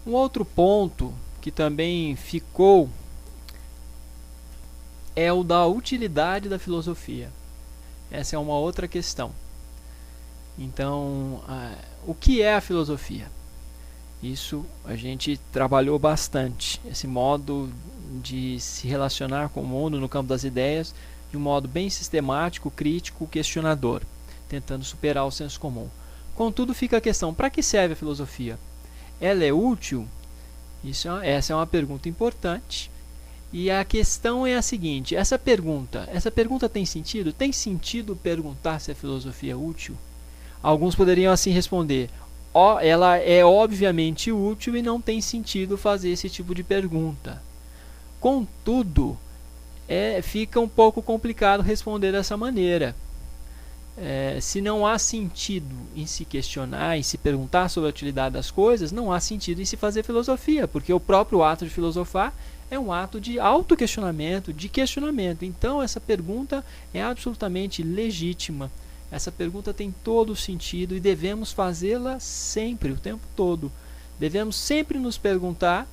Um outro ponto que também ficou é o da utilidade da filosofia. Essa é uma outra questão. Então, o que é a filosofia? Isso a gente trabalhou bastante, esse modo de se relacionar com o mundo no campo das ideias de um modo bem sistemático, crítico, questionador, tentando superar o senso comum. Contudo, fica a questão, para que serve a filosofia? Ela é útil? Essa é uma pergunta importante. E a questão é a seguinte, essa pergunta tem sentido? Tem sentido perguntar se a filosofia é útil? Alguns poderiam assim responder, ela é obviamente útil e não tem sentido fazer esse tipo de pergunta. Contudo, fica um pouco complicado responder dessa maneira. Se não há sentido em se questionar, em se perguntar sobre a utilidade das coisas, não há sentido em se fazer filosofia, porque o próprio ato de filosofar é um ato de autoquestionamento, de questionamento. Então, essa pergunta é absolutamente legítima. Essa pergunta tem todo o sentido e devemos fazê-la sempre, o tempo todo. Devemos sempre nos perguntar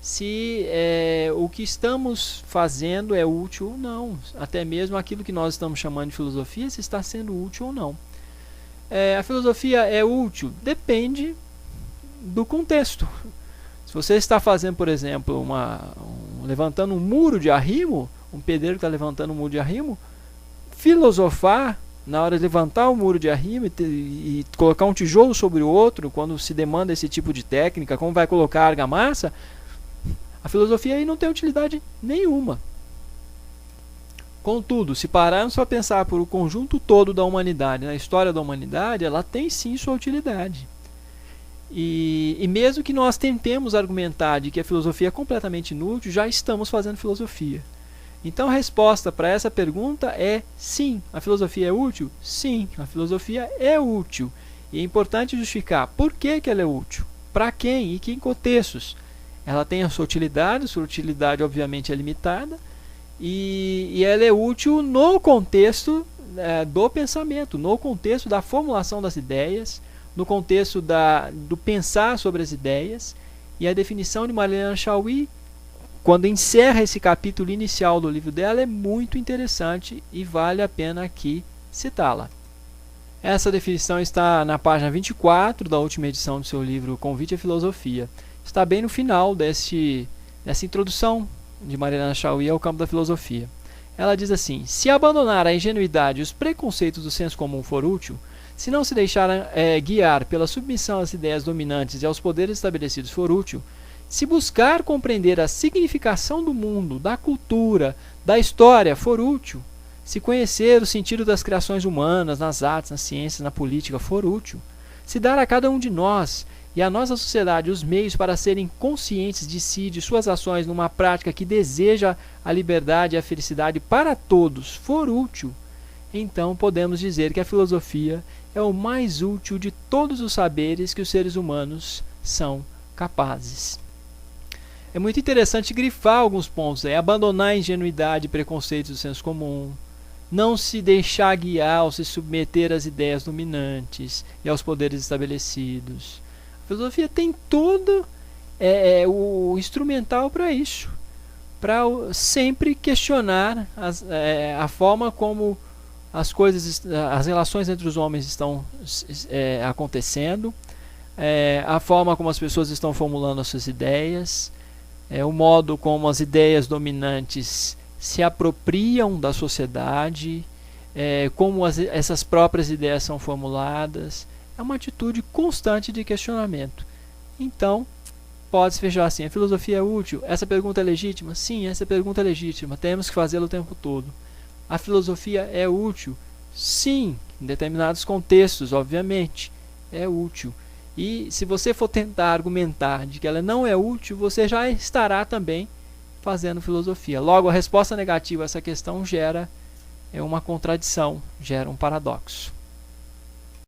se o que estamos fazendo é útil ou não. Até mesmo aquilo que nós estamos chamando de filosofia, se está sendo útil ou não. A filosofia é útil? Depende do contexto. Se você está fazendo, por exemplo, levantando um muro de arrimo, um pedreiro que está levantando um muro de arrimo, filosofar na hora de levantar o muro de arrimo e colocar um tijolo sobre o outro, quando se demanda esse tipo de técnica, como vai colocar a argamassa, a filosofia aí não tem utilidade nenhuma. Contudo, se pararmos para pensar por o conjunto todo da humanidade, na história da humanidade, ela tem sim sua utilidade. E mesmo que nós tentemos argumentar de que a filosofia é completamente inútil, já estamos fazendo filosofia. Então a resposta para essa pergunta é sim. A filosofia é útil? Sim, a filosofia é útil. E é importante justificar por que ela é útil, para quem e que contextos. Ela tem a sua utilidade obviamente é limitada, e ela é útil no contexto do pensamento, no contexto da formulação das ideias, no contexto do pensar sobre as ideias. E a definição de Mariana Chauí, quando encerra esse capítulo inicial do livro dela, é muito interessante e vale a pena aqui citá-la. Essa definição está na página 24 da última edição do seu livro Convite à Filosofia. Está bem no final dessa introdução de Mariana Chauí ao campo da filosofia. Ela diz assim: se abandonar a ingenuidade e os preconceitos do senso comum for útil, se não se deixar guiar pela submissão às ideias dominantes e aos poderes estabelecidos for útil, se buscar compreender a significação do mundo, da cultura, da história for útil, se conhecer o sentido das criações humanas, nas artes, nas ciências, na política for útil, se dar a cada um de nós e à nossa sociedade os meios para serem conscientes de si e de suas ações numa prática que deseja a liberdade e a felicidade para todos for útil, então podemos dizer que a filosofia é o mais útil de todos os saberes que os seres humanos são capazes. É muito interessante grifar alguns pontos, abandonar a ingenuidade e preconceitos do senso comum, não se deixar guiar ou se submeter às ideias dominantes e aos poderes estabelecidos. A filosofia tem todo o instrumental para isso, para sempre questionar a forma como as relações entre os homens estão acontecendo, a forma como as pessoas estão formulando as suas ideias, o modo como as ideias dominantes se apropriam da sociedade, como essas próprias ideias são formuladas. É uma atitude constante de questionamento. Então, pode-se fechar assim: a filosofia é útil? Essa pergunta é legítima? Sim, essa pergunta é legítima. Temos que fazê-la o tempo todo. A filosofia é útil? Sim, em determinados contextos, obviamente, é útil. E se você for tentar argumentar de que ela não é útil, você já estará também fazendo filosofia. Logo, a resposta negativa a essa questão gera uma contradição, gera um paradoxo.